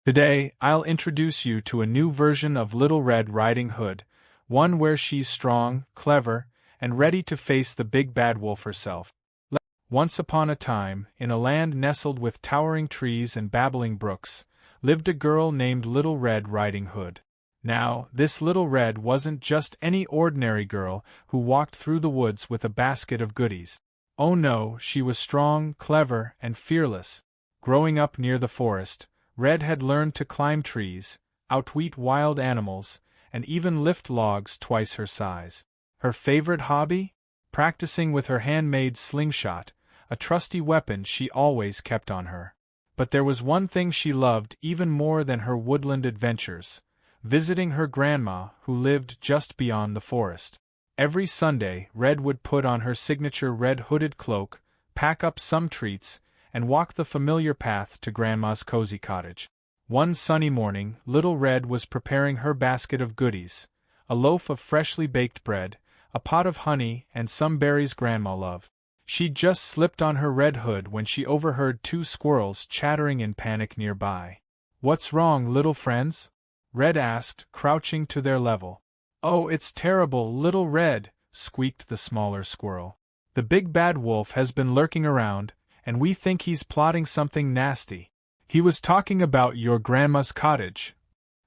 Today, I'll introduce you to a new version of Little Red Riding Hood, one where she's strong, clever, and ready to face the big bad wolf herself. Once upon a time, in a land nestled with towering trees and babbling brooks, lived a girl named Little Red Riding Hood. Now, this Little Red wasn't just any ordinary girl who walked through the woods with a basket of goodies. Oh no, she was strong, clever, and fearless. Growing up near the forest, Red had learned to climb trees, outwit wild animals, and even lift logs twice her size. Her favorite hobby? Practicing with her handmade slingshot, a trusty weapon she always kept on her. But there was one thing she loved even more than her woodland adventures: visiting her grandma, who lived just beyond the forest. Every Sunday, Red would put on her signature red hooded cloak, pack up some treats, and walk the familiar path to Grandma's cozy cottage. One sunny morning, Little Red was preparing her basket of goodies: a loaf of freshly baked bread, a pot of honey, and some berries Grandma loved. She'd just slipped on her red hood when she overheard two squirrels chattering in panic nearby. "What's wrong, little friends?" Red asked, crouching to their level. "Oh, it's terrible, Little Red," squeaked the smaller squirrel. "The big bad wolf has been lurking around, and we think he's plotting something nasty. He was talking about your grandma's cottage."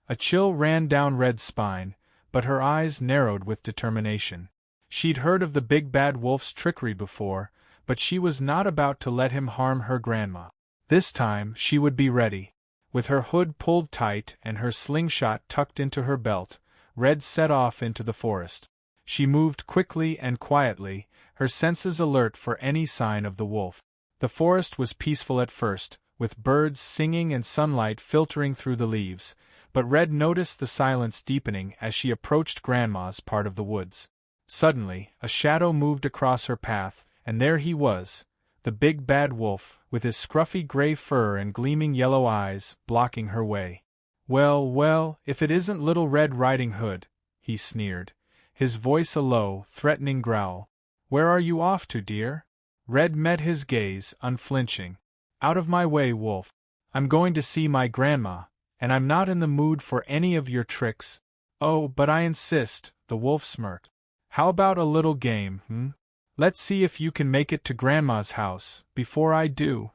A chill ran down Red's spine, but her eyes narrowed with determination. She'd heard of the big bad wolf's trickery before, but she was not about to let him harm her grandma. This time, she would be ready. With her hood pulled tight and her slingshot tucked into her belt, Red set off into the forest. She moved quickly and quietly, her senses alert for any sign of the wolf. The forest was peaceful at first, with birds singing and sunlight filtering through the leaves, but Red noticed the silence deepening as she approached Grandma's part of the woods. Suddenly, a shadow moved across her path, and there he was, the big bad wolf, with his scruffy gray fur and gleaming yellow eyes, blocking her way. "Well, well, if it isn't Little Red Riding Hood," he sneered, his voice a low, threatening growl. "Where are you off to, dear?" Red met his gaze, unflinching. "Out of my way, wolf. I'm going to see my grandma, and I'm not in the mood for any of your tricks." "Oh, but I insist," the wolf smirked. "How about a little game, Let's see if you can make it to Grandma's house, before I do."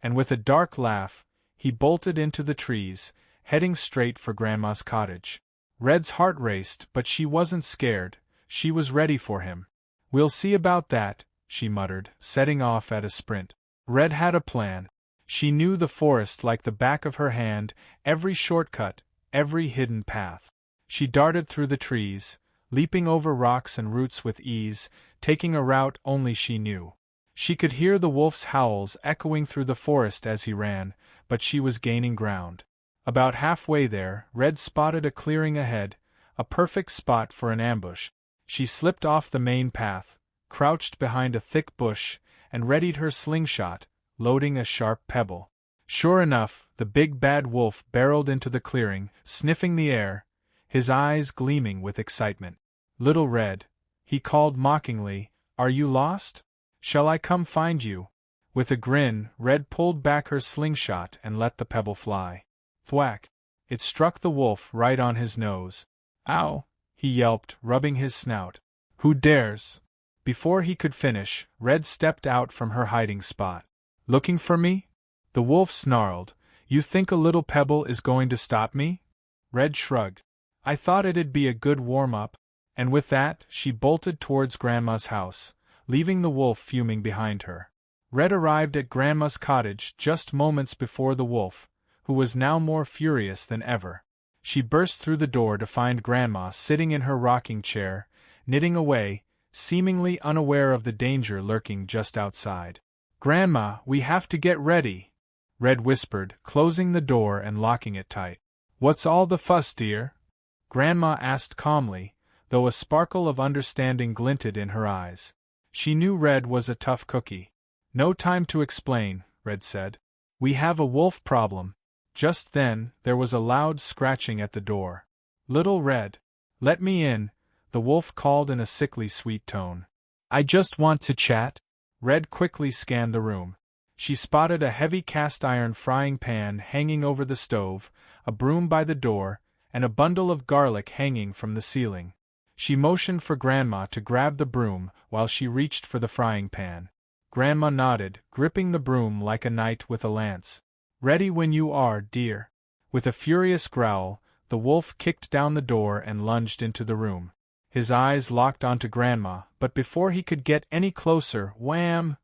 And with a dark laugh, he bolted into the trees, heading straight for Grandma's cottage. Red's heart raced, but she wasn't scared, she was ready for him. "We'll see about that," she muttered, setting off at a sprint. Red had a plan. She knew the forest like the back of her hand, every shortcut, every hidden path. She darted through the trees, leaping over rocks and roots with ease, taking a route only she knew. She could hear the wolf's howls echoing through the forest as he ran, but she was gaining ground. About halfway there, Red spotted a clearing ahead, a perfect spot for an ambush. She slipped off the main path, crouched behind a thick bush, and readied her slingshot, loading a sharp pebble. Sure enough, the big bad wolf barreled into the clearing, sniffing the air, his eyes gleaming with excitement. "Little Red," he called mockingly, "are you lost? Shall I come find you?" With a grin, Red pulled back her slingshot and let the pebble fly. Thwack! It struck the wolf right on his nose. "Ow!" he yelped, rubbing his snout. "Who dares?" Before he could finish, Red stepped out from her hiding spot. "Looking for me?" The wolf snarled. "You think a little pebble is going to stop me?" Red shrugged. "I thought it'd be a good warm-up." And with that, she bolted towards Grandma's house, leaving the wolf fuming behind her. Red arrived at Grandma's cottage just moments before the wolf, who was now more furious than ever. She burst through the door to find Grandma sitting in her rocking chair, knitting away, seemingly unaware of the danger lurking just outside. "Grandma, we have to get ready," Red whispered, closing the door and locking it tight. "What's all the fuss, dear?" Grandma asked calmly, though a sparkle of understanding glinted in her eyes. She knew Red was a tough cookie. "No time to explain," Red said. "We have a wolf problem." Just then, there was a loud scratching at the door. "Little Red, let me in," the wolf called in a sickly sweet tone. "I just want to chat." Red quickly scanned the room. She spotted a heavy cast-iron frying pan hanging over the stove, a broom by the door, and a bundle of garlic hanging from the ceiling. She motioned for Grandma to grab the broom while she reached for the frying pan. Grandma nodded, gripping the broom like a knight with a lance. "Ready when you are, dear." With a furious growl, the wolf kicked down the door and lunged into the room. His eyes locked onto Grandma, but before he could get any closer, wham!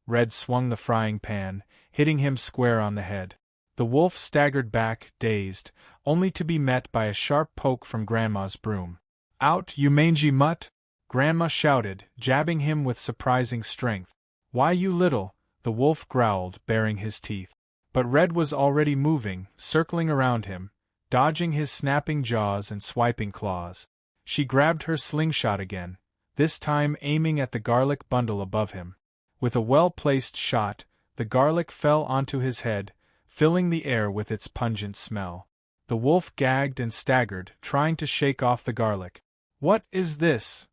Red swung the frying pan, hitting him square on the head. The wolf staggered back, dazed, only to be met by a sharp poke from Grandma's broom. "Out, you mangy mutt!" Grandma shouted, jabbing him with surprising strength. "Why, you little," the wolf growled, baring his teeth. But Red was already moving, circling around him, dodging his snapping jaws and swiping claws. She grabbed her slingshot again, this time aiming at the garlic bundle above him. With a well-placed shot, the garlic fell onto his head, filling the air with its pungent smell. The wolf gagged and staggered, trying to shake off the garlic. "What is this?"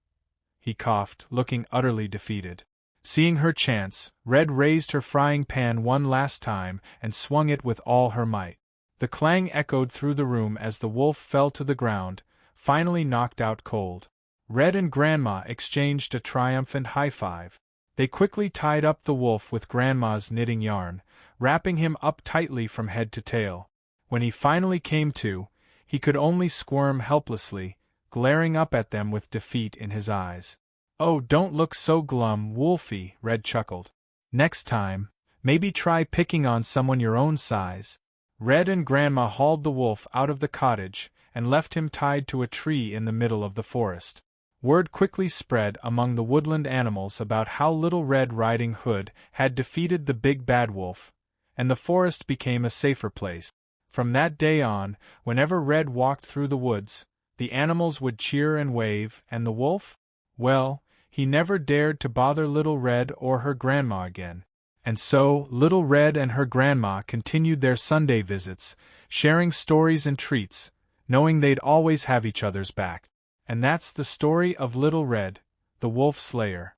he coughed, looking utterly defeated. Seeing her chance, Red raised her frying pan one last time and swung it with all her might. The clang echoed through the room as the wolf fell to the ground, finally knocked out cold. Red and Grandma exchanged a triumphant high-five. They quickly tied up the wolf with Grandma's knitting yarn, wrapping him up tightly from head to tail. When he finally came to, he could only squirm helplessly, glaring up at them with defeat in his eyes. "Oh, don't look so glum, Wolfie," Red chuckled. "Next time, maybe try picking on someone your own size." Red and Grandma hauled the wolf out of the cottage and left him tied to a tree in the middle of the forest. Word quickly spread among the woodland animals about how Little Red Riding Hood had defeated the big bad wolf, and the forest became a safer place. From that day on, whenever Red walked through the woods, the animals would cheer and wave, and the wolf? Well, he never dared to bother Little Red or her grandma again. And so, Little Red and her grandma continued their Sunday visits, sharing stories and treats, knowing they'd always have each other's back. And that's the story of Little Red, the Wolf Slayer.